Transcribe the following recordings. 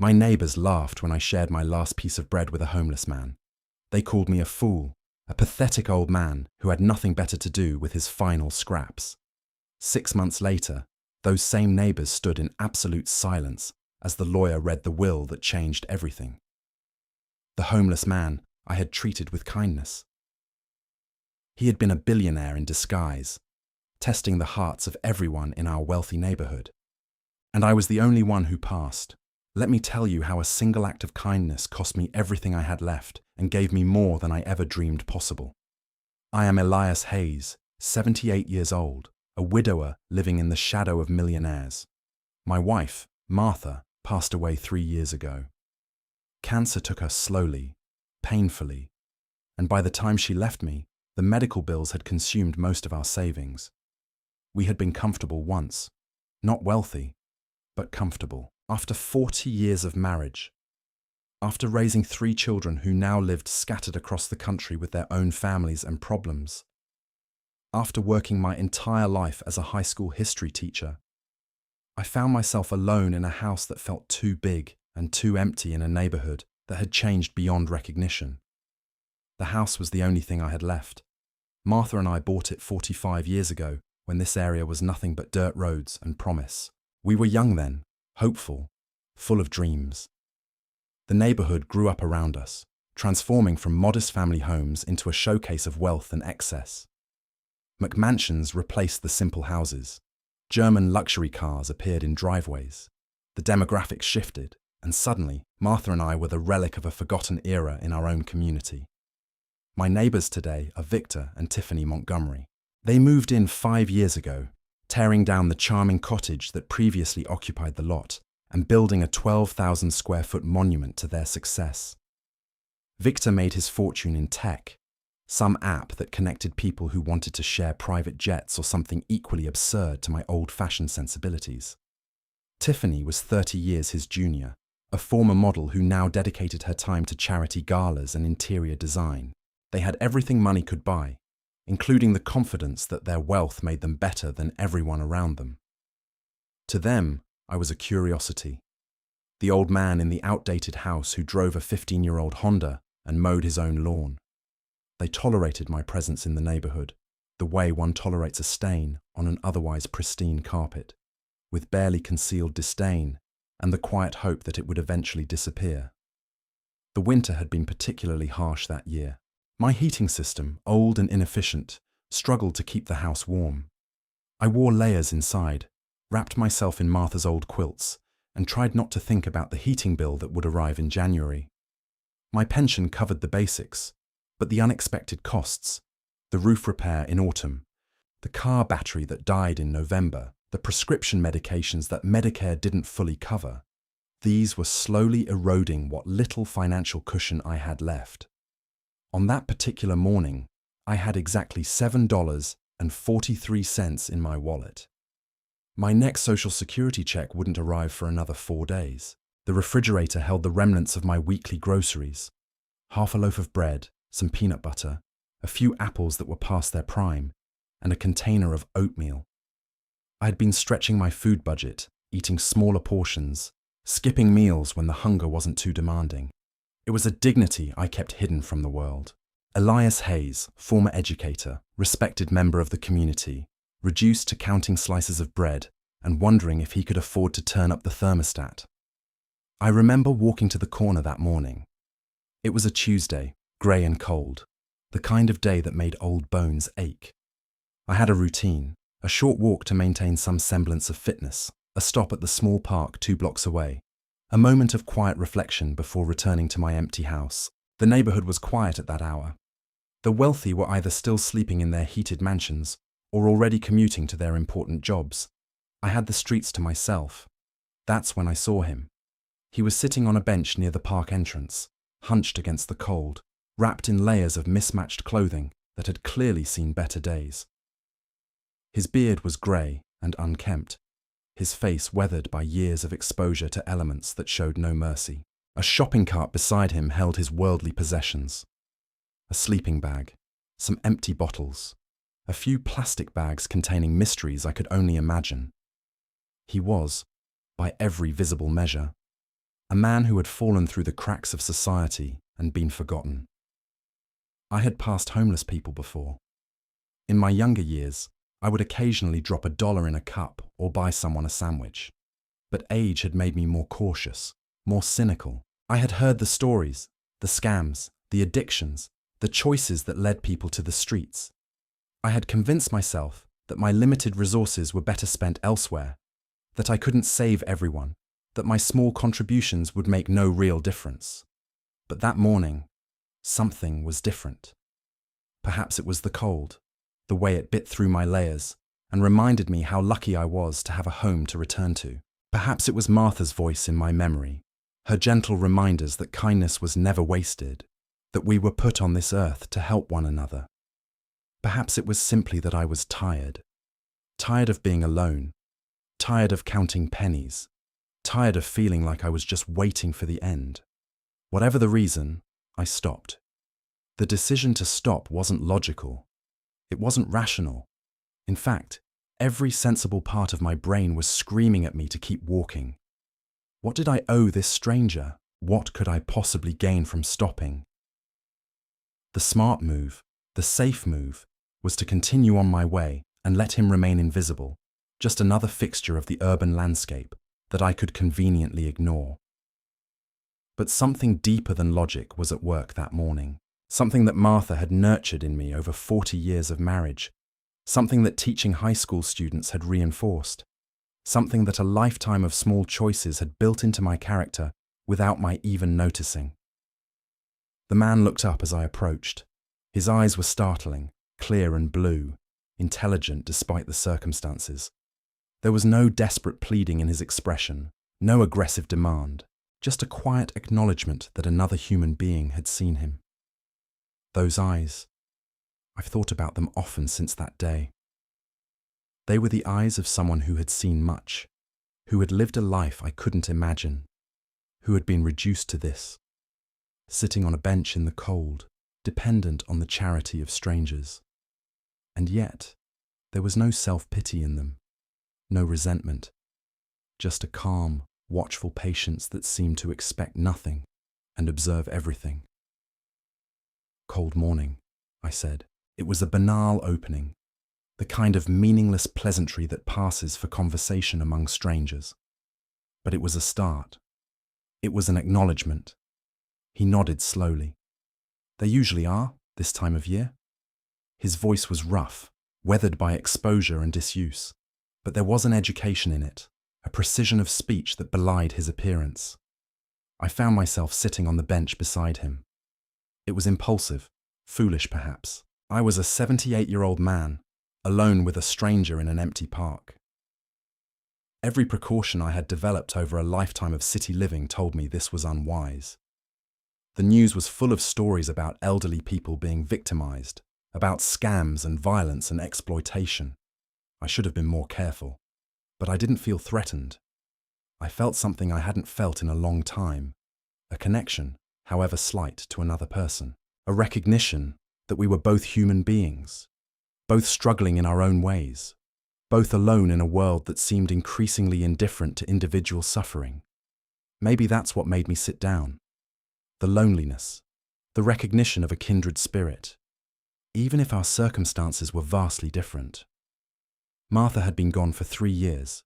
My neighbors laughed when I shared my last piece of bread with a homeless man. They called me a fool, a pathetic old man who had nothing better to do with his final scraps. 6 months later, those same neighbors stood in absolute silence as the lawyer read the will that changed everything. The homeless man I had treated with kindness. He had been a billionaire in disguise, testing the hearts of everyone in our wealthy neighborhood. And I was the only one who passed. Let me tell you how a single act of kindness cost me everything I had left and gave me more than I ever dreamed possible. I am Elias Hayes, 78 years old, a widower living in the shadow of millionaires. My wife, Martha, passed away 3 years ago. Cancer took her slowly, painfully, and by the time she left me, the medical bills had consumed most of our savings. We had been comfortable once, not wealthy, but comfortable. After 40 years of marriage, after raising 3 children who now lived scattered across the country with their own families and problems, after working my entire life as a high school history teacher, I found myself alone in a house that felt too big and too empty in a neighborhood that had changed beyond recognition. The house was the only thing I had left. Martha and I bought it 45 years ago when this area was nothing but dirt roads and promise. We were young then, hopeful, full of dreams. The neighborhood grew up around us, transforming from modest family homes into a showcase of wealth and excess. McMansions replaced the simple houses. German luxury cars appeared in driveways. The demographics shifted, and suddenly, Martha and I were the relic of a forgotten era in our own community. My neighbors today are Victor and Tiffany Montgomery. They moved in 5 years ago, tearing down the charming cottage that previously occupied the lot and building a 12,000 square foot monument to their success. Victor made his fortune in tech, some app that connected people who wanted to share private jets or something equally absurd to my old-fashioned sensibilities. Tiffany was 30 years his junior, a former model who now dedicated her time to charity galas and interior design. They had everything money could buy, including the confidence that their wealth made them better than everyone around them. To them, I was a curiosity. The old man in the outdated house who drove a 15-year-old Honda and mowed his own lawn. They tolerated my presence in the neighborhood, the way one tolerates a stain on an otherwise pristine carpet, with barely concealed disdain and the quiet hope that it would eventually disappear. The winter had been particularly harsh that year. My heating system, old and inefficient, struggled to keep the house warm. I wore layers inside, wrapped myself in Martha's old quilts, and tried not to think about the heating bill that would arrive in January. My pension covered the basics, but the unexpected costs, the roof repair in autumn, the car battery that died in November, the prescription medications that Medicare didn't fully cover, these were slowly eroding what little financial cushion I had left. On that particular morning, I had exactly $7.43 in my wallet. My next Social Security check wouldn't arrive for another 4 days. The refrigerator held the remnants of my weekly groceries: half a loaf of bread, some peanut butter, a few apples that were past their prime, and a container of oatmeal. I had been stretching my food budget, eating smaller portions, skipping meals when the hunger wasn't too demanding. It was a dignity I kept hidden from the world. Elias Hayes, former educator, respected member of the community, reduced to counting slices of bread and wondering if he could afford to turn up the thermostat. I remember walking to the corner that morning. It was a Tuesday, grey and cold, the kind of day that made old bones ache. I had a routine, a short walk to maintain some semblance of fitness, a stop at the small park 2 blocks away, a moment of quiet reflection before returning to my empty house. The neighborhood was quiet at that hour. The wealthy were either still sleeping in their heated mansions or already commuting to their important jobs. I had the streets to myself. That's when I saw him. He was sitting on a bench near the park entrance, hunched against the cold, wrapped in layers of mismatched clothing that had clearly seen better days. His beard was grey and unkempt, his face weathered by years of exposure to elements that showed no mercy. A shopping cart beside him held his worldly possessions: a sleeping bag, some empty bottles, a few plastic bags containing mysteries I could only imagine. He was, by every visible measure, a man who had fallen through the cracks of society and been forgotten. I had passed homeless people before. In my younger years, I would occasionally drop $1 in a cup or buy someone a sandwich. But age had made me more cautious, more cynical. I had heard the stories, the scams, the addictions, the choices that led people to the streets. I had convinced myself that my limited resources were better spent elsewhere, that I couldn't save everyone, that my small contributions would make no real difference. But that morning, something was different. Perhaps it was the cold, the way it bit through my layers and reminded me how lucky I was to have a home to return to. Perhaps it was Martha's voice in my memory, her gentle reminders that kindness was never wasted, that we were put on this earth to help one another. Perhaps it was simply that I was tired of being alone, tired of counting pennies, tired of feeling like I was just waiting for the end. Whatever the reason, I stopped. The decision to stop wasn't logical. It wasn't rational. In fact, every sensible part of my brain was screaming at me to keep walking. What did I owe this stranger? What could I possibly gain from stopping? The smart move, the safe move, was to continue on my way and let him remain invisible, just another fixture of the urban landscape that I could conveniently ignore. But something deeper than logic was at work that morning, something that Martha had nurtured in me over 40 years of marriage, something that teaching high school students had reinforced, something that a lifetime of small choices had built into my character without my even noticing. The man looked up as I approached. His eyes were startling, clear and blue, intelligent despite the circumstances. There was no desperate pleading in his expression, no aggressive demand, just a quiet acknowledgement that another human being had seen him. Those eyes, I've thought about them often since that day. They were the eyes of someone who had seen much, who had lived a life I couldn't imagine, who had been reduced to this, sitting on a bench in the cold, dependent on the charity of strangers. And yet, there was no self-pity in them, no resentment, just a calm, watchful patience that seemed to expect nothing and observe everything. Cold morning, I said. It was a banal opening, the kind of meaningless pleasantry that passes for conversation among strangers. But it was a start. It was an acknowledgement. He nodded slowly. They usually are, this time of year. His voice was rough, weathered by exposure and disuse, but there was an education in it, a precision of speech that belied his appearance. I found myself sitting on the bench beside him. It was impulsive, foolish perhaps. I was a 78-year-old man, alone with a stranger in an empty park. Every precaution I had developed over a lifetime of city living told me this was unwise. The news was full of stories about elderly people being victimized, about scams and violence and exploitation. I should have been more careful, but I didn't feel threatened. I felt something I hadn't felt in a long time, a connection, however slight, to another person, a recognition that we were both human beings, both struggling in our own ways, both alone in a world that seemed increasingly indifferent to individual suffering. Maybe that's what made me sit down. The loneliness, the recognition of a kindred spirit, even if our circumstances were vastly different. Martha had been gone for 3 years,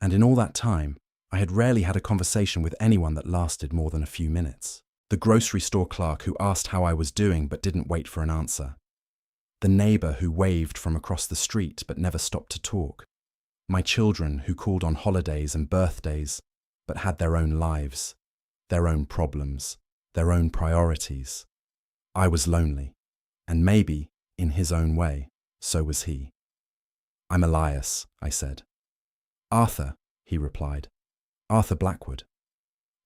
and in all that time, I had rarely had a conversation with anyone that lasted more than a few minutes. The grocery store clerk who asked how I was doing but didn't wait for an answer. The neighbour who waved from across the street but never stopped to talk. My children who called on holidays and birthdays but had their own lives, their own problems, their own priorities. I was lonely, and maybe, in his own way, so was he. "I'm Elias," I said. "Arthur," he replied. "Arthur Blackwood."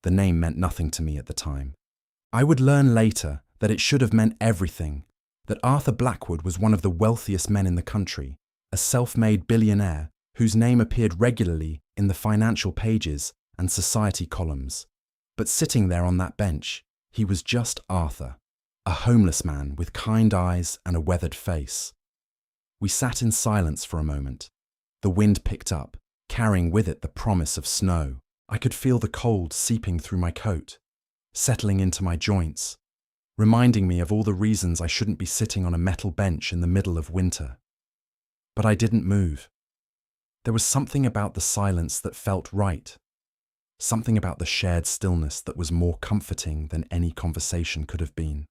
The name meant nothing to me at the time. I would learn later that it should have meant everything, that Arthur Blackwood was one of the wealthiest men in the country, a self-made billionaire whose name appeared regularly in the financial pages and society columns. But sitting there on that bench, he was just Arthur, a homeless man with kind eyes and a weathered face. We sat in silence for a moment. The wind picked up, carrying with it the promise of snow. I could feel the cold seeping through my coat, settling into my joints, reminding me of all the reasons I shouldn't be sitting on a metal bench in the middle of winter. But I didn't move. There was something about the silence that felt right, something about the shared stillness that was more comforting than any conversation could have been.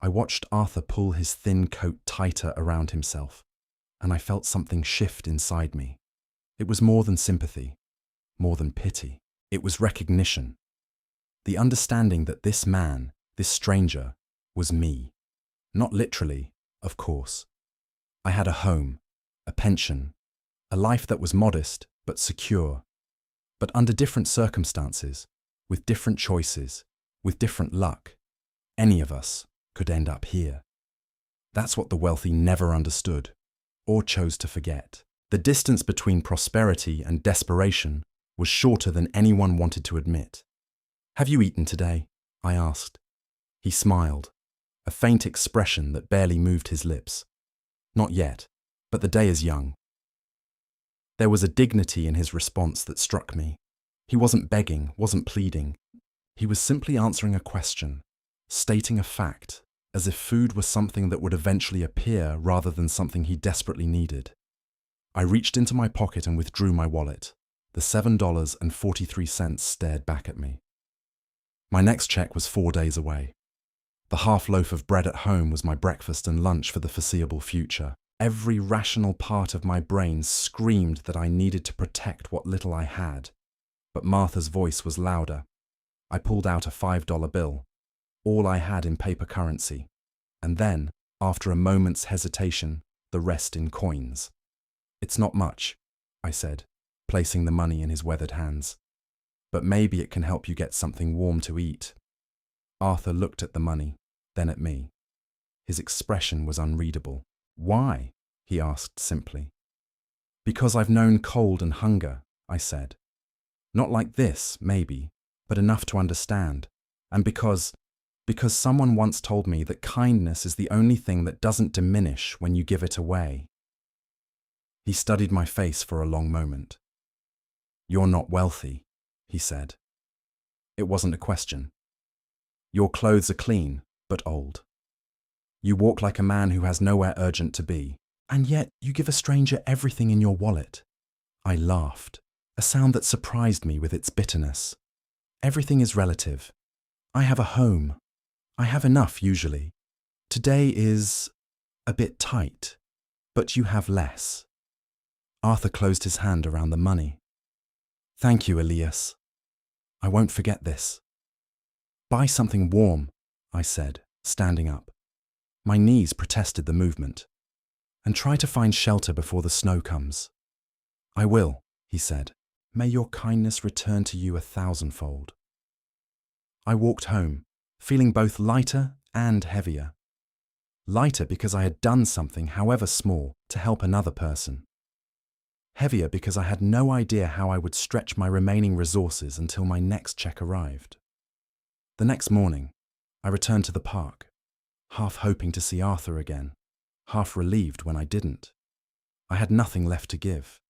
I watched Arthur pull his thin coat tighter around himself, and I felt something shift inside me. It was more than sympathy, more than pity. It was recognition. The understanding that this man, this stranger, was me. Not literally, of course. I had a home, a pension, a life that was modest but secure. But under different circumstances, with different choices, with different luck, any of us could end up here. That's what the wealthy never understood, or chose to forget. The distance between prosperity and desperation was shorter than anyone wanted to admit. "Have you eaten today?" I asked. He smiled, a faint expression that barely moved his lips. "Not yet, but the day is young." There was a dignity in his response that struck me. He wasn't begging, wasn't pleading. He was simply answering a question, stating a fact, as if food was something that would eventually appear rather than something he desperately needed. I reached into my pocket and withdrew my wallet. The $7.43 stared back at me. My next check was 4 days away. The half loaf of bread at home was my breakfast and lunch for the foreseeable future. Every rational part of my brain screamed that I needed to protect what little I had. But Martha's voice was louder. I pulled out a $5 bill, all I had in paper currency, and then, after a moment's hesitation, the rest in coins. "It's not much," I said, placing the money in his weathered hands. "But maybe it can help you get something warm to eat." Arthur looked at the money, then at me. His expression was unreadable. "Why?" he asked simply. "Because I've known cold and hunger," I said. "Not like this, maybe, but enough to understand. And because someone once told me that kindness is the only thing that doesn't diminish when you give it away." He studied my face for a long moment. "You're not wealthy," he said. It wasn't a question. "Your clothes are clean, but old. You walk like a man who has nowhere urgent to be, and yet you give a stranger everything in your wallet." I laughed, a sound that surprised me with its bitterness. "Everything is relative. I have a home. I have enough usually. Today is a bit tight, but you have less." Arthur closed his hand around the money. "Thank you, Elias. I won't forget this." "Buy something warm," I said, standing up. My knees protested the movement. "And try to find shelter before the snow comes." "I will," he said. "May your kindness return to you 1,000-fold." I walked home, feeling both lighter and heavier. Lighter because I had done something, however small, to help another person. Heavier because I had no idea how I would stretch my remaining resources until my next check arrived. The next morning, I returned to the park, half hoping to see Arthur again, half relieved when I didn't. I had nothing left to give.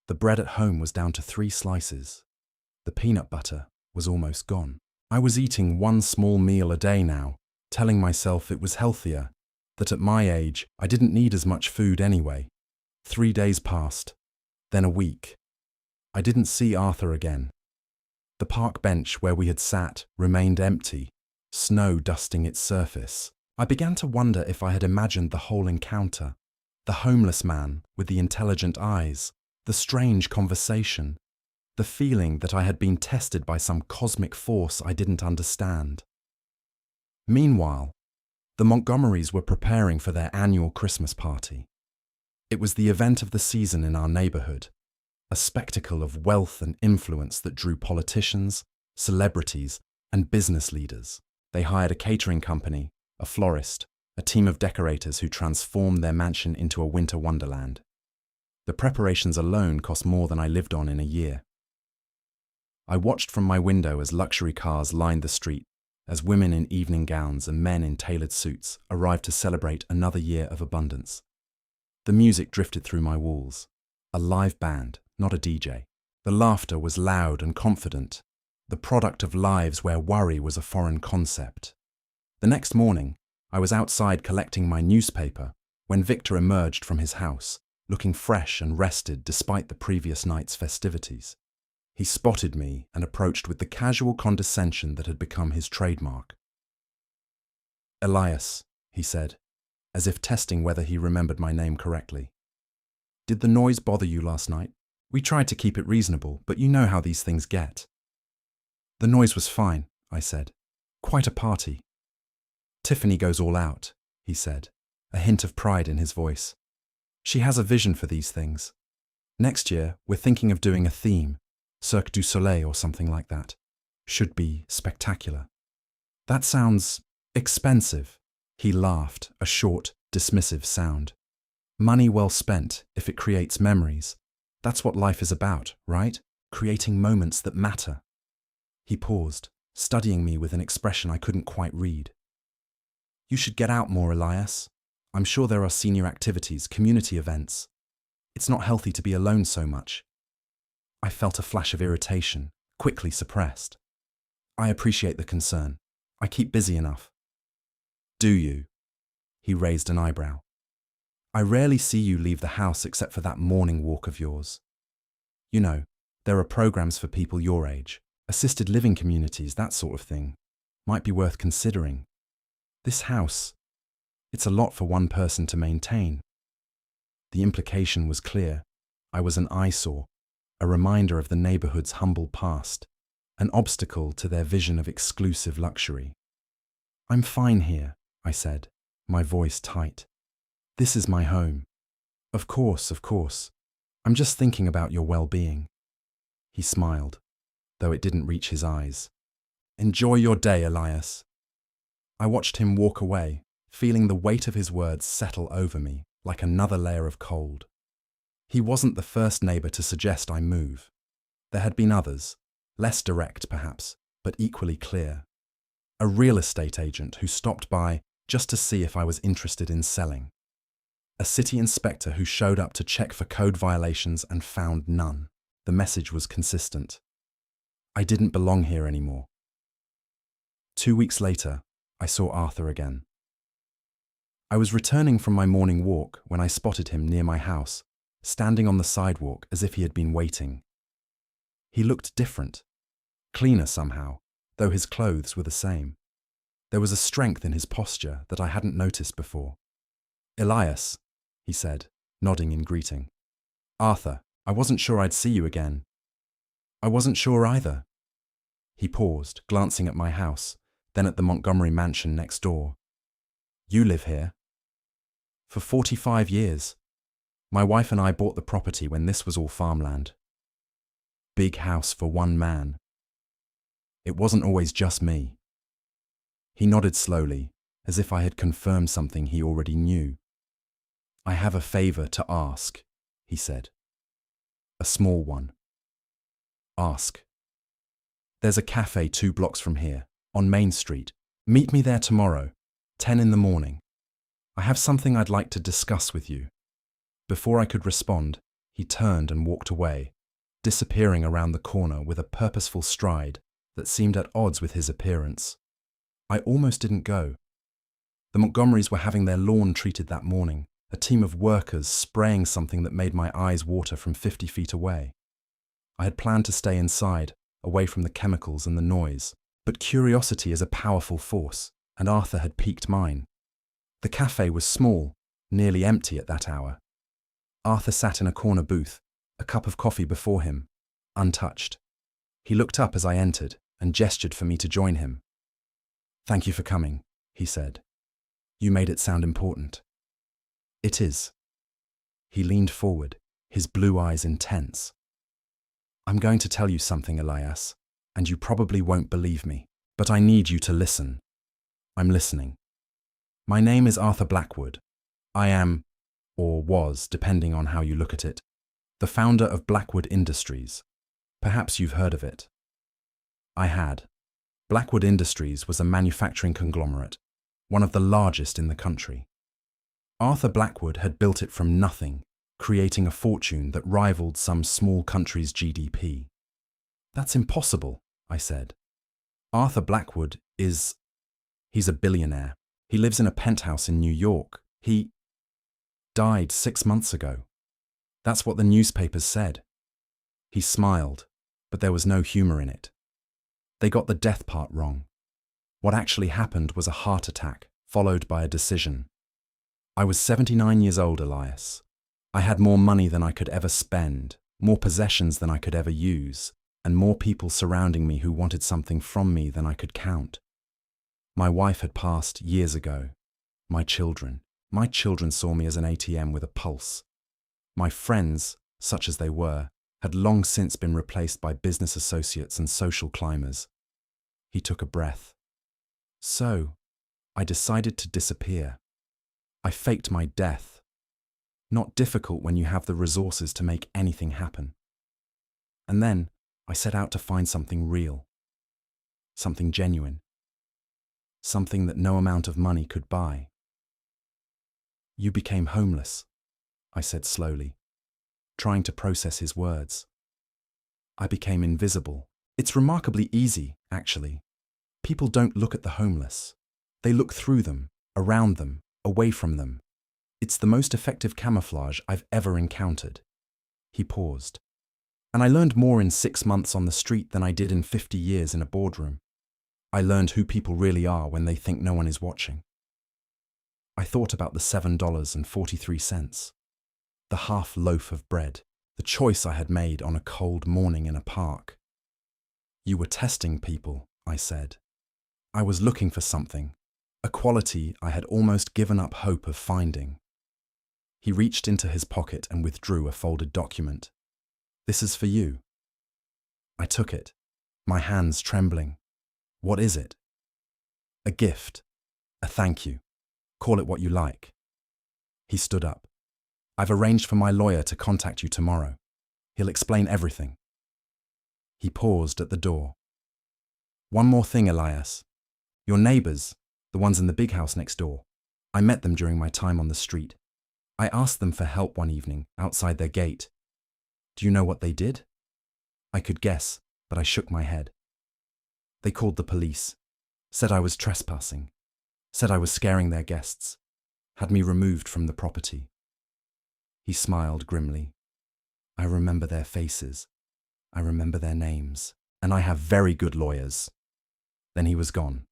The bread at home was down to 3 slices. The peanut butter was almost gone. I was eating 1 small meal a day now, telling myself it was healthier, that at my age I didn't need as much food anyway. 3 days passed, then a week. I didn't see Arthur again. The park bench where we had sat remained empty, snow dusting its surface. I began to wonder if I had imagined the whole encounter, the homeless man with the intelligent eyes, the strange conversation, the feeling that I had been tested by some cosmic force I didn't understand. Meanwhile, the Montgomerys were preparing for their annual Christmas party. It was the event of the season in our neighborhood, a spectacle of wealth and influence that drew politicians, celebrities, and business leaders. They hired a catering company, a florist, a team of decorators who transformed their mansion into a winter wonderland. The preparations alone cost more than I lived on in a year. I watched from my window as luxury cars lined the street, as women in evening gowns and men in tailored suits arrived to celebrate another year of abundance. The music drifted through my walls. A live band, not a DJ. The laughter was loud and confident, the product of lives where worry was a foreign concept. The next morning, I was outside collecting my newspaper when Victor emerged from his house, looking fresh and rested despite the previous night's festivities. He spotted me and approached with the casual condescension that had become his trademark. "Elias," he said, as if testing whether he remembered my name correctly. "Did the noise bother you last night? We tried to keep it reasonable, but you know how these things get." "The noise was fine," I said. "Quite a party." "Tiffany goes all out," he said, a hint of pride in his voice. "She has a vision for these things. Next year, we're thinking of doing a theme, Cirque du Soleil or something like that. Should be spectacular." "That sounds expensive." He laughed, a short, dismissive sound. "Money well spent if it creates memories. That's what life is about, right? Creating moments that matter." He paused, studying me with an expression I couldn't quite read. "You should get out more, Elias. I'm sure there are senior activities, community events. It's not healthy to be alone so much." I felt a flash of irritation, quickly suppressed. "I appreciate the concern. I keep busy enough." "Do you?" He raised an eyebrow. "I rarely see you leave the house except for that morning walk of yours. You know, there are programs for people your age, assisted living communities, that sort of thing. Might be worth considering. This house, it's a lot for one person to maintain." The implication was clear. I was an eyesore, a reminder of the neighborhood's humble past, an obstacle to their vision of exclusive luxury. "I'm fine here," I said, my voice tight. "This is my home." Of course. I'm just thinking about your well-being." He smiled, though it didn't reach his eyes. "Enjoy your day, Elias." I watched him walk away, feeling the weight of his words settle over me like another layer of cold. He wasn't the first neighbor to suggest I move. There had been others, less direct perhaps, but equally clear. A real estate agent who stopped by just to see if I was interested in selling. A city inspector who showed up to check for code violations and found none. The message was consistent. I didn't belong here anymore. 2 weeks later, I saw Arthur again. I was returning from my morning walk when I spotted him near my house, standing on the sidewalk as if he had been waiting. He looked different, cleaner somehow, though his clothes were the same. There was a strength in his posture that I hadn't noticed before. "Elias," he said, nodding in greeting. "Arthur, I wasn't sure I'd see you again." "I wasn't sure either." He paused, glancing at my house, then at the Montgomery mansion next door. "You live here?" "For 45 years. My wife and I bought the property when this was all farmland." Big house for one man. It wasn't always just me. He nodded slowly, as if I had confirmed something he already knew. "I have a favor to ask," he said. "A small one." "Ask." "There's a cafe 2 blocks from here, on Main Street. Meet me there tomorrow, 10 in the morning. I have something I'd like to discuss with you." Before I could respond, he turned and walked away, disappearing around the corner with a purposeful stride that seemed at odds with his appearance. I almost didn't go. The Montgomerys were having their lawn treated that morning, a team of workers spraying something that made my eyes water from 50 feet away. I had planned to stay inside, away from the chemicals and the noise, but curiosity is a powerful force, and Arthur had piqued mine. The cafe was small, nearly empty at that hour. Arthur sat in a corner booth, a cup of coffee before him, untouched. He looked up as I entered and gestured for me to join him. "Thank you for coming," he said. "You made it sound important." "It is." He leaned forward, his blue eyes intense. "I'm going to tell you something, Elias, and you probably won't believe me, but I need you to listen." "I'm listening." "My name is Arthur Blackwood. I am, or was, depending on how you look at it, the founder of Blackwood Industries. Perhaps you've heard of it." I had. Blackwood Industries was a manufacturing conglomerate, one of the largest in the country. Arthur Blackwood had built it from nothing, creating a fortune that rivaled some small country's GDP. That's impossible, I said. Arthur Blackwood he's a billionaire. He lives in a penthouse in New York. He died 6 months ago. That's what the newspapers said. He smiled, but there was no humor in it. They got the death part wrong. What actually happened was a heart attack, followed by a decision. I was 79 years old, Elias. I had more money than I could ever spend, more possessions than I could ever use, and more people surrounding me who wanted something from me than I could count. My wife had passed years ago. My children saw me as an ATM with a pulse. My friends, such as they were, had long since been replaced by business associates and social climbers. He took a breath. So, I decided to disappear. I faked my death. Not difficult when you have the resources to make anything happen. And then, I set out to find something real. Something genuine. Something that no amount of money could buy. You became homeless, I said slowly, trying to process his words. I became invisible. It's remarkably easy, actually. People don't look at the homeless. They look through them, around them, away from them. It's the most effective camouflage I've ever encountered. He paused. And I learned more in 6 months on the street than I did in 50 years in a boardroom. I learned who people really are when they think no one is watching. I thought about the $7.43, the half loaf of bread, the choice I had made on a cold morning in a park. You were testing people, I said. I was looking for something, a quality I had almost given up hope of finding. He reached into his pocket and withdrew a folded document. This is for you. I took it, my hands trembling. What is it? A gift, a thank you. Call it what you like. He stood up. I've arranged for my lawyer to contact you tomorrow. He'll explain everything. He paused at the door. One more thing, Elias. Your neighbors, the ones in the big house next door, I met them during my time on the street. I asked them for help one evening outside their gate. Do you know what they did? I could guess, but I shook my head. They called the police, said I was trespassing, said I was scaring their guests, had me removed from the property. He smiled grimly. I remember their faces. I remember their names. And I have very good lawyers. Then he was gone.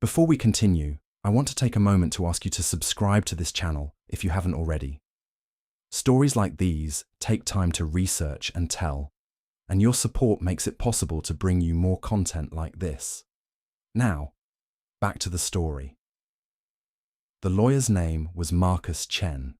Before we continue, I want to take a moment to ask you to subscribe to this channel if you haven't already. Stories like these take time to research and tell, and your support makes it possible to bring you more content like this. Now, back to the story. The lawyer's name was Marcus Chen.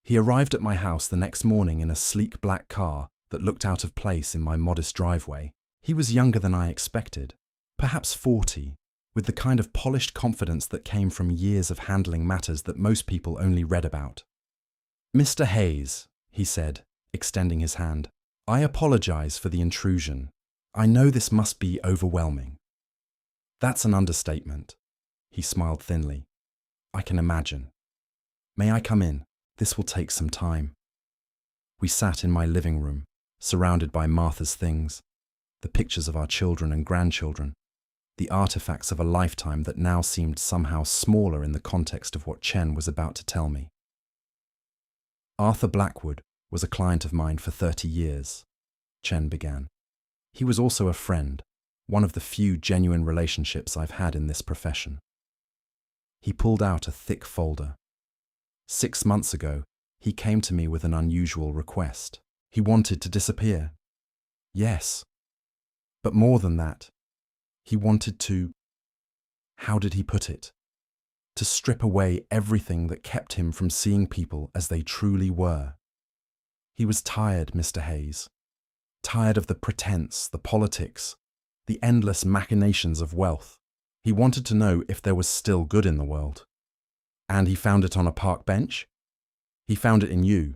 He arrived at my house the next morning in a sleek black car that looked out of place in my modest driveway. He was younger than I expected, perhaps 40, with the kind of polished confidence that came from years of handling matters that most people only read about. Mr. Hayes, he said, extending his hand, I apologize for the intrusion. I know this must be overwhelming. That's an understatement. He smiled thinly. I can imagine. May I come in? This will take some time. We sat in my living room, surrounded by Martha's things, the pictures of our children and grandchildren, the artifacts of a lifetime that now seemed somehow smaller in the context of what Chen was about to tell me. Arthur Blackwood was a client of mine for 30 years, Chen began. He was also a friend, one of the few genuine relationships I've had in this profession. He pulled out a thick folder. 6 months ago, he came to me with an unusual request. He wanted to disappear. Yes. But more than that, he wanted to, how did he put it? To strip away everything that kept him from seeing people as they truly were. He was tired, Mr. Hayes. Tired of the pretense, the politics, the endless machinations of wealth. He wanted to know if there was still good in the world. And he found it on a park bench? He found it in you.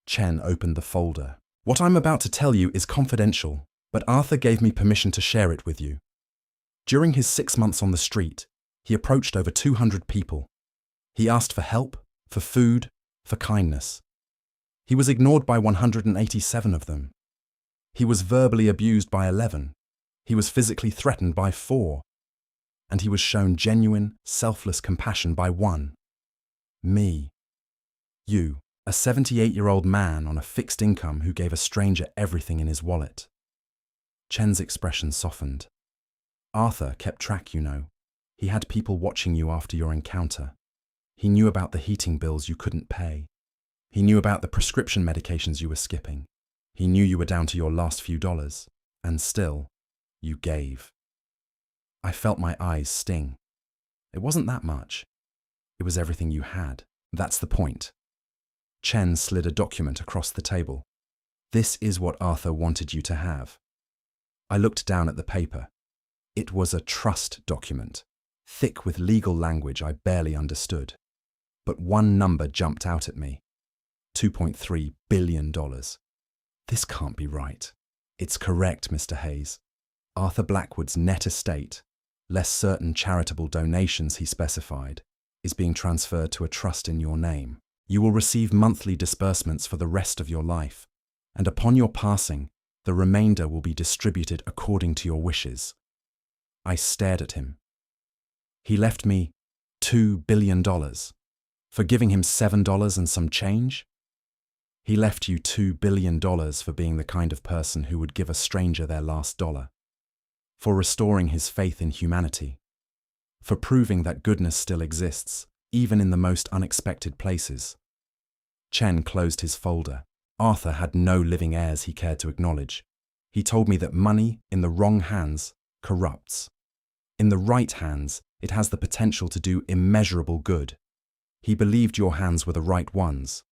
Chen opened the folder. What I'm about to tell you is confidential, but Arthur gave me permission to share it with you. During his 6 months on the street, he approached over 200 people. He asked for help, for food, for kindness. He was ignored by 187 of them. He was verbally abused by 11. He was physically threatened by 4. And he was shown genuine, selfless compassion by 1. Me. You, a 78-year-old man on a fixed income who gave a stranger everything in his wallet. Chen's expression softened. Arthur kept track, you know. He had people watching you after your encounter. He knew about the heating bills you couldn't pay. He knew about the prescription medications you were skipping. He knew you were down to your last few dollars. And still, you gave. I felt my eyes sting. It wasn't that much. It was everything you had. That's the point. Chen slid a document across the table. This is what Arthur wanted you to have. I looked down at the paper. It was a trust document, thick with legal language I barely understood. But one number jumped out at me. $2.3 billion. This can't be right. It's correct, Mr. Hayes. Arthur Blackwood's net estate, less certain charitable donations he specified, is being transferred to a trust in your name. You will receive monthly disbursements for the rest of your life, and upon your passing, the remainder will be distributed according to your wishes. I stared at him. He left me $2 billion for giving him $7 and some change. He left you $2 billion for being the kind of person who would give a stranger their last dollar, for restoring his faith in humanity, for proving that goodness still exists, even in the most unexpected places. Chen closed his folder. Arthur had no living heirs he cared to acknowledge. He told me that money in the wrong hands corrupts. In the right hands, it has the potential to do immeasurable good. He believed your hands were the right ones.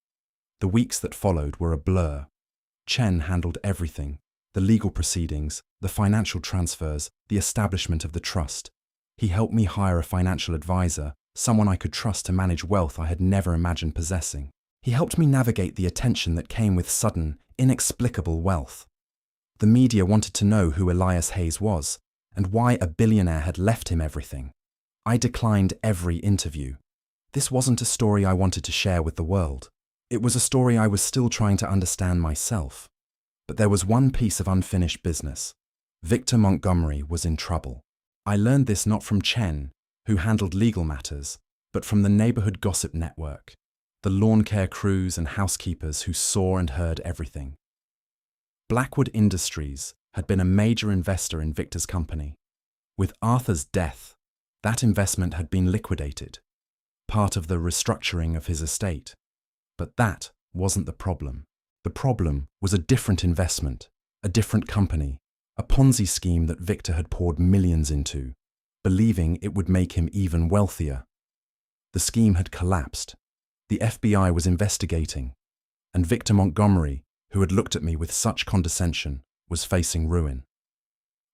The weeks that followed were a blur. Chen handled everything: the legal proceedings, the financial transfers, the establishment of the trust. He helped me hire a financial advisor, someone I could trust to manage wealth I had never imagined possessing. He helped me navigate the attention that came with sudden, inexplicable wealth. The media wanted to know who Elias Hayes was and why a billionaire had left him everything. I declined every interview. This wasn't a story I wanted to share with the world. It was a story I was still trying to understand myself. But there was one piece of unfinished business. Victor Montgomery was in trouble. I learned this not from Chen, who handled legal matters, but from the neighborhood gossip network, the lawn care crews and housekeepers who saw and heard everything. Blackwood Industries had been a major investor in Victor's company. With Arthur's death, that investment had been liquidated, part of the restructuring of his estate. But that wasn't the problem. The problem was a different investment, a different company, a Ponzi scheme that Victor had poured millions into, believing it would make him even wealthier. The scheme had collapsed. The FBI was investigating, and Victor Montgomery, who had looked at me with such condescension, was facing ruin.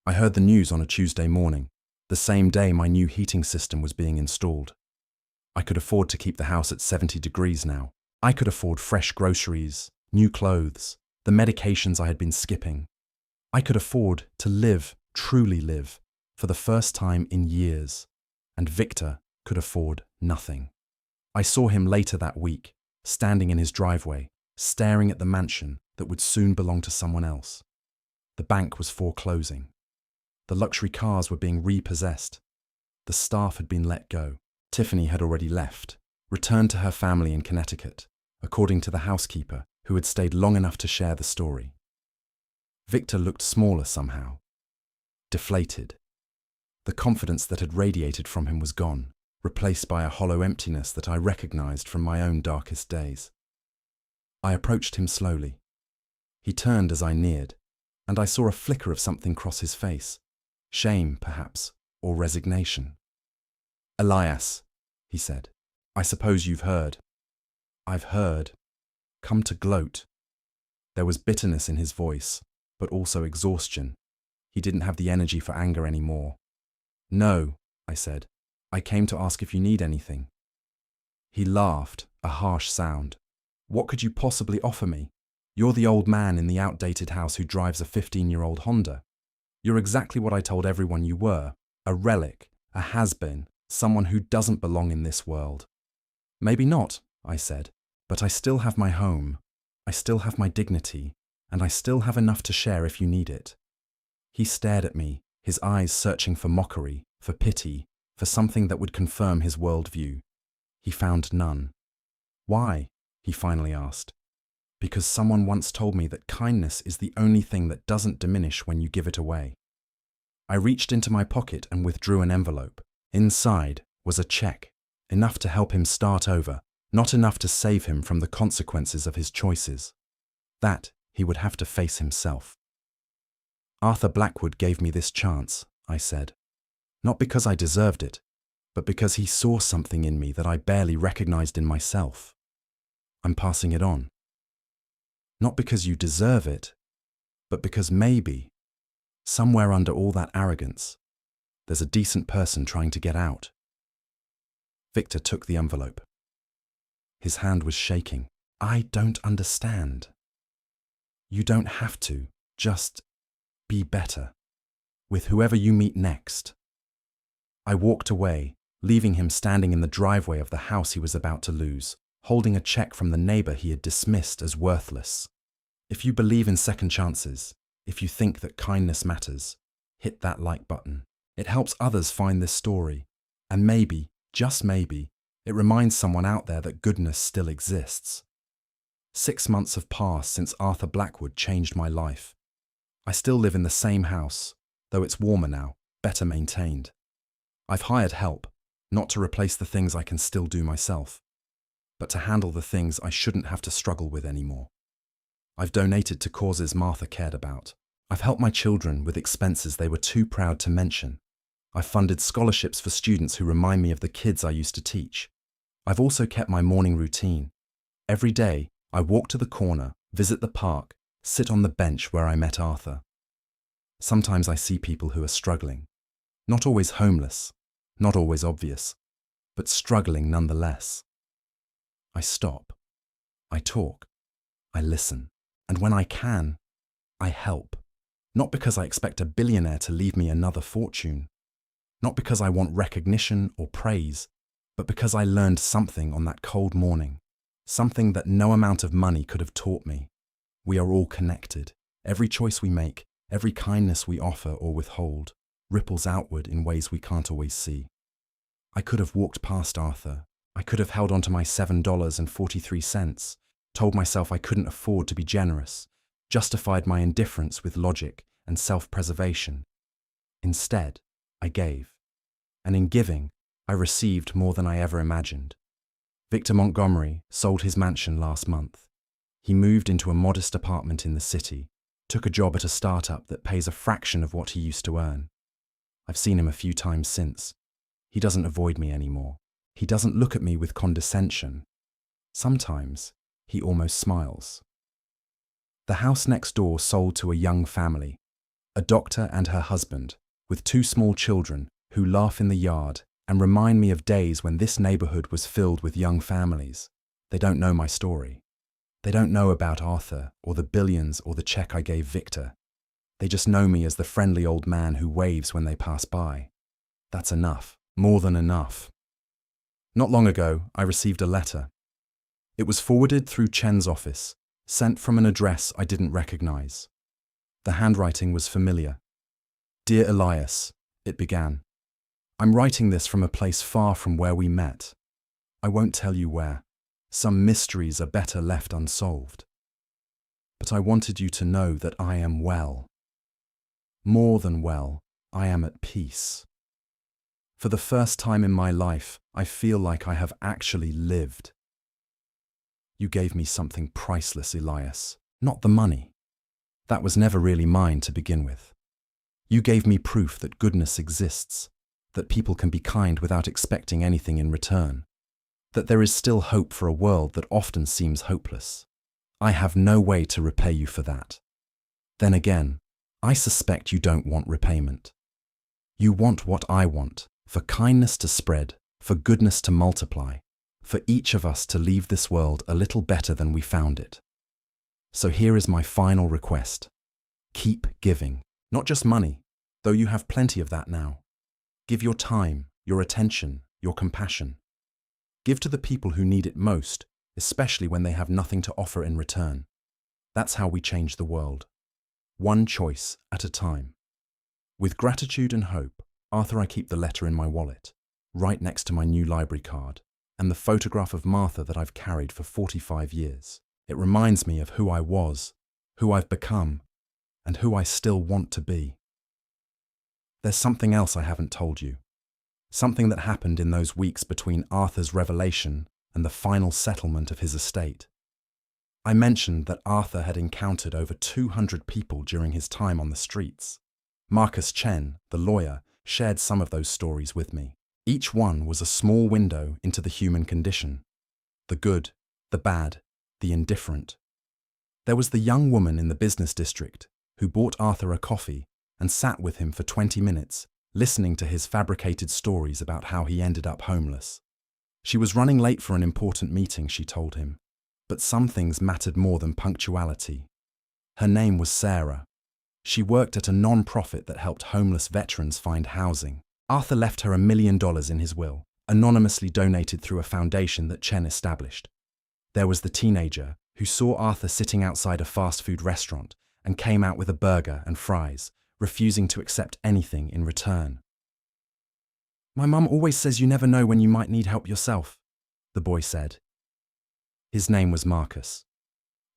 I heard the news on a Tuesday morning, the same day my new heating system was being installed. I could afford to keep the house at 70 degrees now. I could afford fresh groceries, new clothes, the medications I had been skipping. I could afford to live, truly live, for the first time in years, and Victor could afford nothing. I saw him later that week, standing in his driveway, staring at the mansion that would soon belong to someone else. The bank was foreclosing. The luxury cars were being repossessed. The staff had been let go. Tiffany had already left, returned to her family in Connecticut, according to the housekeeper, who had stayed long enough to share the story. Victor looked smaller somehow, deflated. The confidence that had radiated from him was gone, replaced by a hollow emptiness that I recognized from my own darkest days. I approached him slowly. He turned as I neared, and I saw a flicker of something cross his face, shame, perhaps, or resignation. "Elias," he said, "I suppose you've heard." "I've heard. Come to gloat." There was bitterness in his voice, but also exhaustion. He didn't have the energy for anger anymore. "No," I said. "I came to ask if you need anything." He laughed, a harsh sound. "What could you possibly offer me? You're the old man in the outdated house who drives a 15-year-old Honda. You're exactly what I told everyone you were, a relic, a has-been, someone who doesn't belong in this world." "Maybe not," I said, "but I still have my home. I still have my dignity, and I still have enough to share if you need it." He stared at me, his eyes searching for mockery, for pity, for something that would confirm his worldview. He found none. "Why?" he finally asked. "Because someone once told me that kindness is the only thing that doesn't diminish when you give it away." I reached into my pocket and withdrew an envelope. Inside was a check, enough to help him start over, not enough to save him from the consequences of his choices. That he would have to face himself. "Arthur Blackwood gave me this chance," I said. "Not because I deserved it, but because he saw something in me that I barely recognized in myself. I'm passing it on. Not because you deserve it, but because maybe, somewhere under all that arrogance, there's a decent person trying to get out." Victor took the envelope. His hand was shaking. "I don't understand." "You don't have to. Just be better. With whoever you meet next." I walked away, leaving him standing in the driveway of the house he was about to lose, holding a check from the neighbor he had dismissed as worthless. If you believe in second chances, if you think that kindness matters, hit that like button. It helps others find this story, and maybe, just maybe, it reminds someone out there that goodness still exists. 6 months have passed since Arthur Blackwood changed my life. I still live in the same house, though it's warmer now, better maintained. I've hired help, not to replace the things I can still do myself, but to handle the things I shouldn't have to struggle with anymore. I've donated to causes Martha cared about. I've helped my children with expenses they were too proud to mention. I've funded scholarships for students who remind me of the kids I used to teach. I've also kept my morning routine. Every day, I walk to the corner, visit the park, sit on the bench where I met Arthur. Sometimes I see people who are struggling. Not always homeless, not always obvious, but struggling nonetheless. I stop. I talk. I listen. And when I can, I help. Not because I expect a billionaire to leave me another fortune. Not because I want recognition or praise, but because I learned something on that cold morning. Something that no amount of money could have taught me. We are all connected. Every choice we make, every kindness we offer or withhold, ripples outward in ways we can't always see. I could have walked past Arthur. I could have held on to my $7.43, told myself I couldn't afford to be generous, justified my indifference with logic and self-preservation. Instead, I gave. And in giving, I received more than I ever imagined. Victor Montgomery sold his mansion last month. He moved into a modest apartment in the city, took a job at a startup that pays a fraction of what he used to earn. I've seen him a few times since. He doesn't avoid me anymore. He doesn't look at me with condescension. Sometimes, he almost smiles. The house next door sold to a young family, a doctor and her husband, with 2 small children who laugh in the yard and remind me of days when this neighborhood was filled with young families. They don't know my story. They don't know about Arthur or the billions or the check I gave Victor. They just know me as the friendly old man who waves when they pass by. That's enough, more than enough. Not long ago, I received a letter. It was forwarded through Chen's office, sent from an address I didn't recognize. The handwriting was familiar. "Dear Elias," it began. "I'm writing this from a place far from where we met. I won't tell you where. Some mysteries are better left unsolved. But I wanted you to know that I am well. More than well, I am at peace. For the first time in my life, I feel like I have actually lived. You gave me something priceless, Elias, not the money. That was never really mine to begin with. You gave me proof that goodness exists, that people can be kind without expecting anything in return, that there is still hope for a world that often seems hopeless. I have no way to repay you for that. Then again, I suspect you don't want repayment. You want what I want, for kindness to spread, for goodness to multiply, for each of us to leave this world a little better than we found it. So here is my final request. Keep giving, not just money, though you have plenty of that now. Give your time, your attention, your compassion. Give to the people who need it most, especially when they have nothing to offer in return. That's how we change the world. One choice at a time. With gratitude and hope, Arthur, I keep the letter in my wallet, right next to my new library card, and the photograph of Martha that I've carried for 45 years. It reminds me of who I was, who I've become, and who I still want to be. There's something else I haven't told you. Something that happened in those weeks between Arthur's revelation and the final settlement of his estate. I mentioned that Arthur had encountered over 200 people during his time on the streets. Marcus Chen, the lawyer, shared some of those stories with me. Each one was a small window into the human condition. The good, the bad, the indifferent. There was the young woman in the business district who bought Arthur a coffee and sat with him for 20 minutes, listening to his fabricated stories about how he ended up homeless. She was running late for an important meeting, she told him, but some things mattered more than punctuality. Her name was Sarah. She worked at a non-profit that helped homeless veterans find housing. Arthur left her $1 million in his will, anonymously donated through a foundation that Chen established. There was the teenager who saw Arthur sitting outside a fast food restaurant and came out with a burger and fries, refusing to accept anything in return. "My mum always says you never know when you might need help yourself," the boy said. His name was Marcus.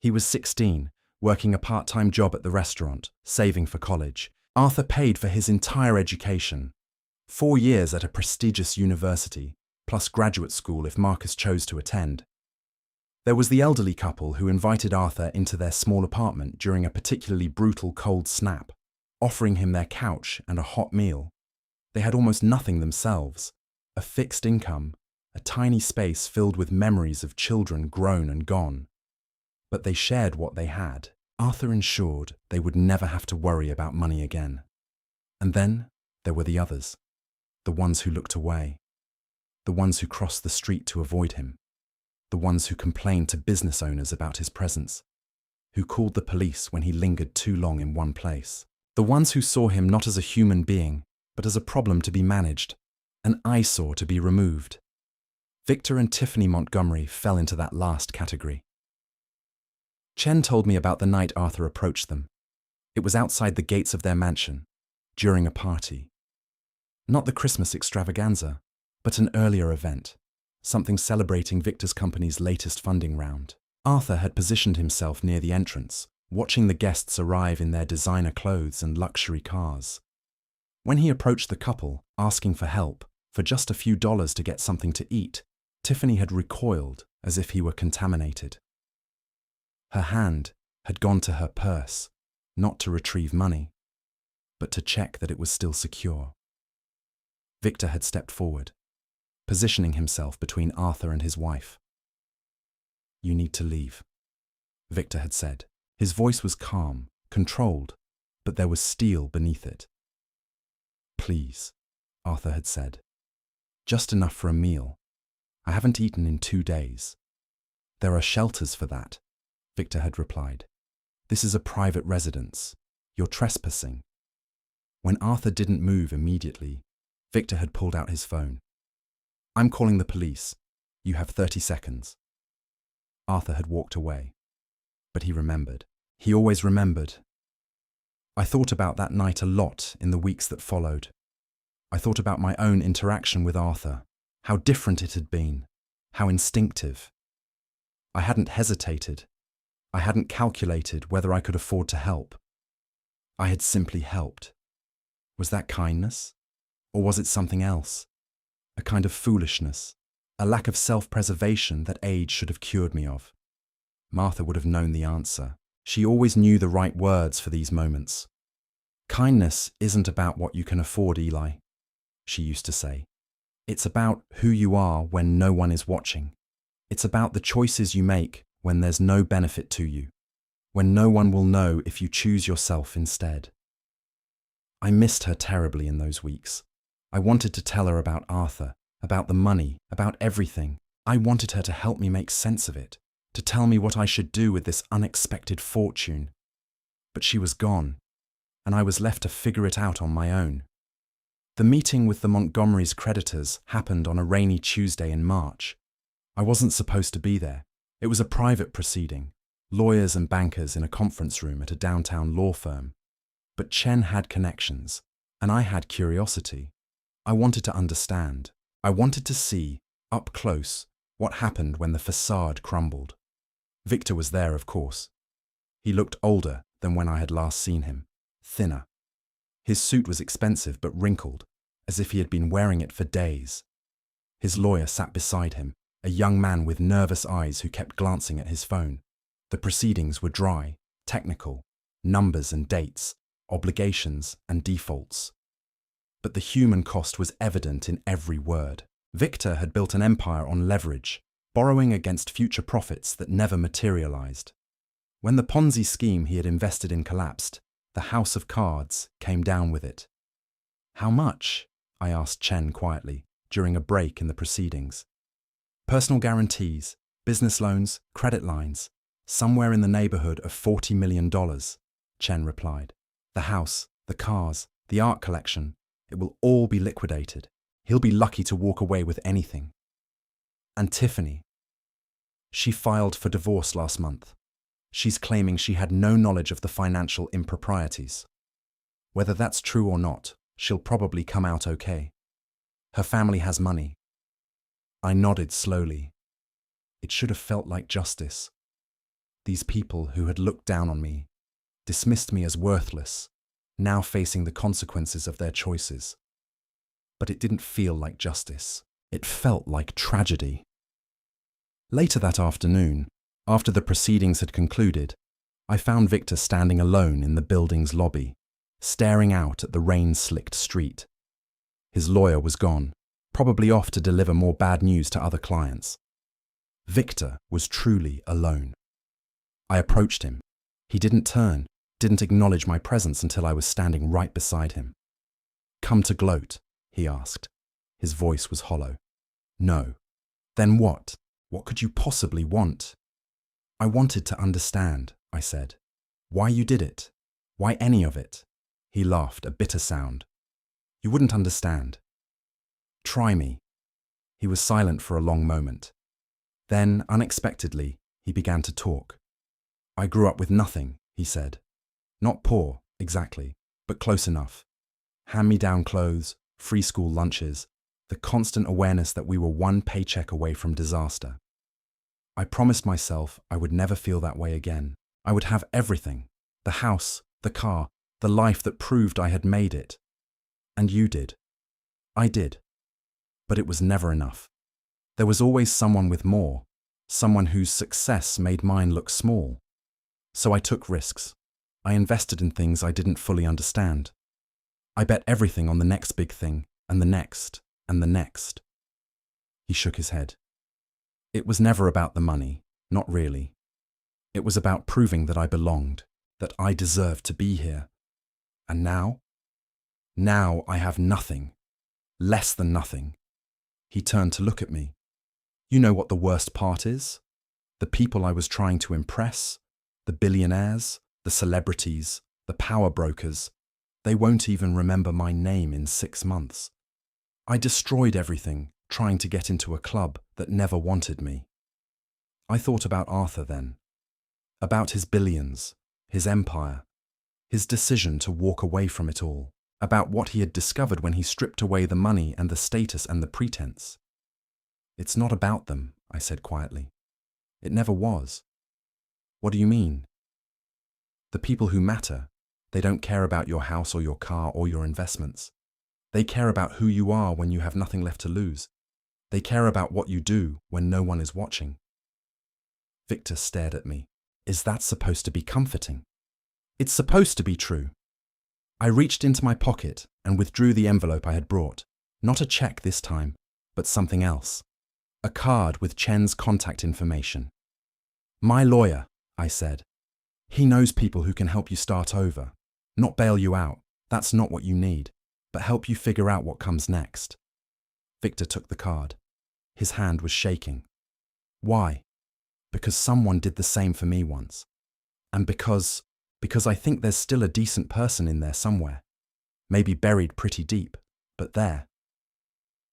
He was 16, working a part-time job at the restaurant, saving for college. Arthur paid for his entire education, 4 years at a prestigious university, plus graduate school if Marcus chose to attend. There was the elderly couple who invited Arthur into their small apartment during a particularly brutal cold snap, offering him their couch and a hot meal. They had almost nothing themselves, a fixed income, a tiny space filled with memories of children grown and gone. But they shared what they had. Arthur ensured they would never have to worry about money again. And then there were the others, the ones who looked away, the ones who crossed the street to avoid him, the ones who complained to business owners about his presence, who called the police when he lingered too long in one place, the ones who saw him not as a human being, but as a problem to be managed, an eyesore to be removed. Victor and Tiffany Montgomery fell into that last category. Chen told me about the night Arthur approached them. It was outside the gates of their mansion, during a party. Not the Christmas extravaganza, but an earlier event, something celebrating Victor's company's latest funding round. Arthur had positioned himself near the entrance, watching the guests arrive in their designer clothes and luxury cars. When he approached the couple, asking for help, for just a few dollars to get something to eat, Tiffany had recoiled as if he were contaminated. Her hand had gone to her purse, not to retrieve money, but to check that it was still secure. Victor had stepped forward, positioning himself between Arthur and his wife. "You need to leave," Victor had said. His voice was calm, controlled, but there was steel beneath it. "Please," Arthur had said. "Just enough for a meal. I haven't eaten in 2 days." "There are shelters for that," Victor had replied. "This is a private residence. You're trespassing." When Arthur didn't move immediately, Victor had pulled out his phone. "I'm calling the police. You have 30 seconds. Arthur had walked away, but he remembered. He always remembered. I thought about that night a lot in the weeks that followed. I thought about my own interaction with Arthur, how different it had been, how instinctive. I hadn't hesitated. I hadn't calculated whether I could afford to help. I had simply helped. Was that kindness? Or was it something else? A kind of foolishness, a lack of self-preservation that age should have cured me of. Martha would have known the answer. She always knew the right words for these moments. "Kindness isn't about what you can afford, Eli," she used to say. "It's about who you are when no one is watching. It's about the choices you make when there's no benefit to you, when no one will know if you choose yourself instead." I missed her terribly in those weeks. I wanted to tell her about Arthur, about the money, about everything. I wanted her to help me make sense of it, to tell me what I should do with this unexpected fortune. But she was gone, and I was left to figure it out on my own. The meeting with the Montgomery's creditors happened on a rainy Tuesday in March. I wasn't supposed to be there. It was a private proceeding. lawyers and bankers in a conference room at a downtown law firm. But Chen had connections, and I had curiosity. I wanted to understand. I wanted to see, up close, what happened when the facade crumbled. Victor was there, of course. He looked older than when I had last seen him, thinner. His suit was expensive but wrinkled, as if he had been wearing it for days. His lawyer sat beside him, a young man with nervous eyes who kept glancing at his phone. The proceedings were dry, technical, numbers and dates, obligations and defaults. But the human cost was evident in every word. Victor had built an empire on leverage, borrowing against future profits that never materialized. When the Ponzi scheme he had invested in collapsed, the house of cards came down with it. "How much?" I asked Chen quietly, during a break in the proceedings. "Personal guarantees, business loans, credit lines, somewhere in the neighborhood of $40 million, Chen replied. "The house, the cars, the art collection, it will all be liquidated. He'll be lucky to walk away with anything." "And Tiffany? She filed for divorce last month. She's claiming she had no knowledge of the financial improprieties. Whether that's true or not, she'll probably come out okay. Her family has money." I nodded slowly. It should have felt like justice. These people who had looked down on me, dismissed me as worthless, now facing the consequences of their choices. But it didn't feel like justice. It felt like tragedy. Later that afternoon, after the proceedings had concluded, I found Victor standing alone in the building's lobby, staring out at the rain-slicked street. His lawyer was gone, probably off to deliver more bad news to other clients. Victor was truly alone. I approached him. He didn't turn, didn't acknowledge my presence until I was standing right beside him. "Come to gloat?" he asked. His voice was hollow. "No." "Then what? What could you possibly want?" "I wanted to understand," I said. "Why you did it? Why any of it?" He laughed, a bitter sound. "You wouldn't understand. Try me." He was silent for a long moment. Then, unexpectedly, he began to talk. "I grew up with nothing," he said. "Not poor, exactly, but close enough. Hand-me-down clothes, free school lunches, the constant awareness that we were one paycheck away from disaster. I promised myself I would never feel that way again. I would have everything, the house, the car, the life that proved I had made it. And you did. I did. But it was never enough. There was always someone with more, someone whose success made mine look small. So I took risks. I invested in things I didn't fully understand. I bet everything on the next big thing, and the next, and the next." He shook his head. "It was never about the money, not really. It was about proving that I belonged, that I deserved to be here. And now? Now I have nothing. Less than nothing." He turned to look at me. "You know what the worst part is? The people I was trying to impress, the billionaires, the celebrities, the power brokers, they won't even remember my name in 6 months. I destroyed everything, trying to get into a club that never wanted me." I thought about Arthur then, about his billions, his empire, his decision to walk away from it all, about what he had discovered when he stripped away the money and the status and the pretense. "It's not about them," I said quietly. "It never was." "What do you mean?" "The people who matter, they don't care about your house or your car or your investments. They care about who you are when you have nothing left to lose. They care about what you do when no one is watching." Victor stared at me. "Is that supposed to be comforting?" "It's supposed to be true." I reached into my pocket and withdrew the envelope I had brought. Not a check this time, but something else. A card with Chen's contact information. "My lawyer," I said. "He knows people who can help you start over. Not bail you out, that's not what you need, but help you figure out what comes next." Victor took the card. His hand was shaking. "Why?" "Because someone did the same for me once. And because I think there's still a decent person in there somewhere. Maybe buried pretty deep, but there."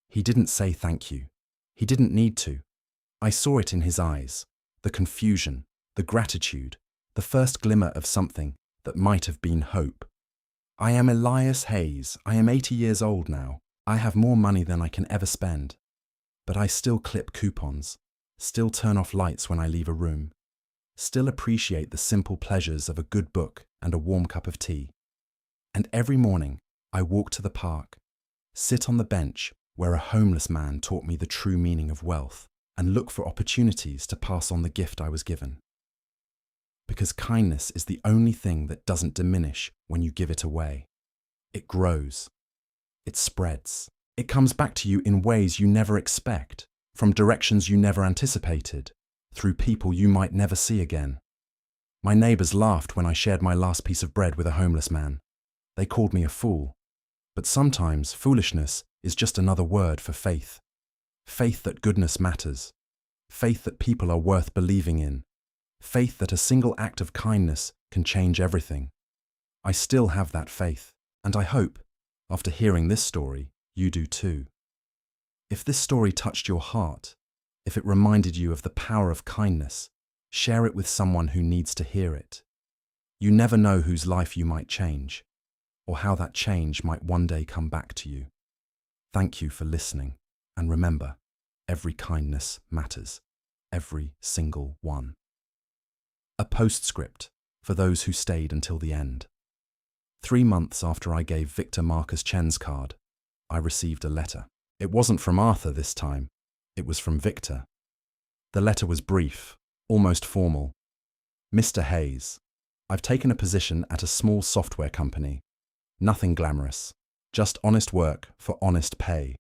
He didn't say thank you. He didn't need to. I saw it in his eyes, the confusion, the gratitude, the first glimmer of something that might have been hope. I am Elias Hayes. I am 80 years old now. I have more money than I can ever spend. But I still clip coupons, still turn off lights when I leave a room, still appreciate the simple pleasures of a good book and a warm cup of tea. And every morning, I walk to the park, sit on the bench where a homeless man taught me the true meaning of wealth, and look for opportunities to pass on the gift I was given. Because kindness is the only thing that doesn't diminish when you give it away. It grows. It spreads. It comes back to you in ways you never expect, from directions you never anticipated, through people you might never see again. My neighbours laughed when I shared my last piece of bread with a homeless man. They called me a fool. But sometimes foolishness is just another word for faith. Faith that goodness matters. Faith that people are worth believing in. Faith that a single act of kindness can change everything. I still have that faith, and I hope, after hearing this story, you do too. If this story touched your heart, if it reminded you of the power of kindness, share it with someone who needs to hear it. You never know whose life you might change, or how that change might one day come back to you. Thank you for listening, and remember, every kindness matters, every single one. A postscript for those who stayed until the end. 3 months after I gave Victor Marcus Chen's card, I received a letter. It wasn't from Arthur this time, it was from Victor. The letter was brief, almost formal. Mr. Hayes, I've taken a position at a small software company. Nothing glamorous, just honest work for honest pay.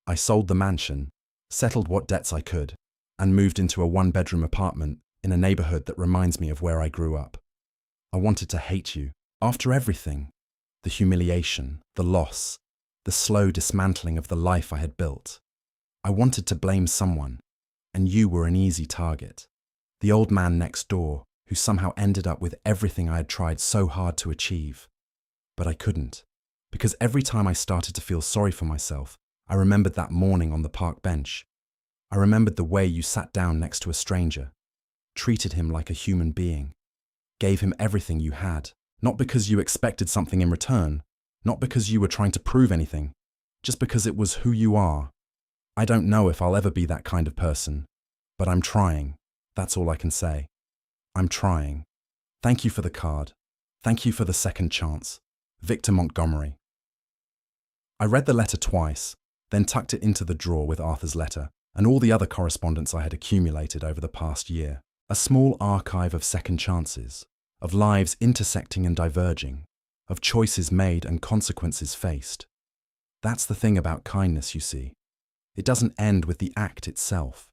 I sold the mansion, settled what debts I could, and moved into a 1-bedroom apartment in a neighborhood that reminds me of where I grew up. I wanted to hate you. After everything, the humiliation, the loss, the slow dismantling of the life I had built, I wanted to blame someone, and you were an easy target. The old man next door who somehow ended up with everything I had tried so hard to achieve. But I couldn't, because every time I started to feel sorry for myself, I remembered that morning on the park bench. I remembered the way you sat down next to a stranger, treated him like a human being, gave him everything you had, not because you expected something in return, not because you were trying to prove anything, just because it was who you are. I don't know if I'll ever be that kind of person, but I'm trying. That's all I can say. I'm trying. Thank you for the card. Thank you for the second chance. Victor Montgomery. I read the letter twice, then tucked it into the drawer with Arthur's letter and all the other correspondence I had accumulated over the past year. A small archive of second chances, of lives intersecting and diverging, of choices made and consequences faced. That's the thing about kindness, you see. It doesn't end with the act itself.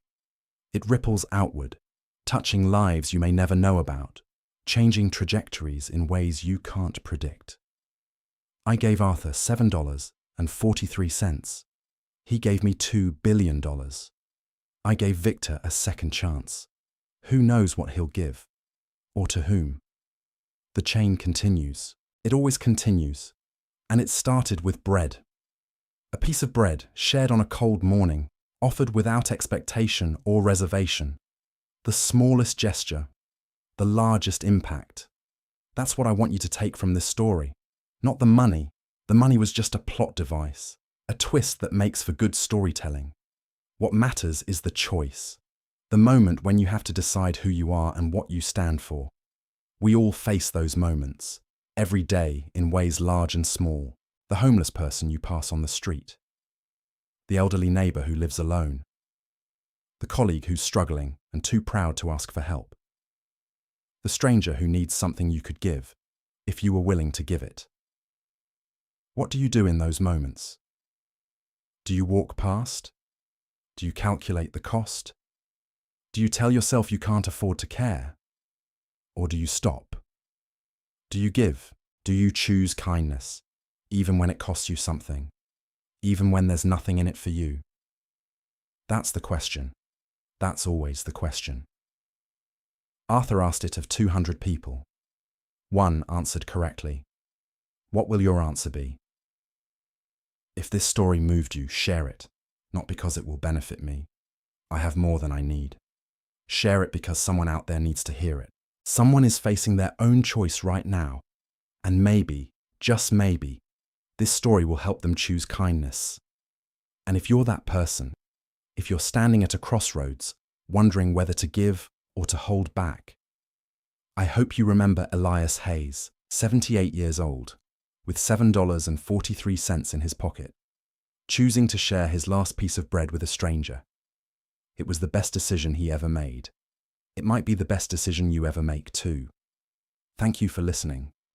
It ripples outward, touching lives you may never know about, changing trajectories in ways you can't predict. I gave Arthur $7.43. He gave me $2 billion. I gave Victor a second chance. Who knows what he'll give? Or to whom? The chain continues. It always continues. And it started with bread. A piece of bread shared on a cold morning, offered without expectation or reservation. The smallest gesture, the largest impact. That's what I want you to take from this story. Not the money. The money was just a plot device, a twist that makes for good storytelling. What matters is the choice. The moment when you have to decide who you are and what you stand for. We all face those moments, every day in ways large and small. The homeless person you pass on the street. The elderly neighbour who lives alone. The colleague who's struggling and too proud to ask for help. The stranger who needs something you could give, if you were willing to give it. What do you do in those moments? Do you walk past? Do you calculate the cost? Do you tell yourself you can't afford to care? Or do you stop? Do you give? Do you choose kindness, even when it costs you something, even when there's nothing in it for you? That's the question. That's always the question. Arthur asked it of 200 people. 1 answered correctly. What will your answer be? If this story moved you, share it, not because it will benefit me. I have more than I need. Share it because someone out there needs to hear it. Someone is facing their own choice right now, and maybe, just maybe, this story will help them choose kindness. And if you're that person, if you're standing at a crossroads, wondering whether to give or to hold back, I hope you remember Elias Hayes, 78 years old, with $7.43 in his pocket, choosing to share his last piece of bread with a stranger. It was the best decision he ever made. It might be the best decision you ever make too. Thank you for listening.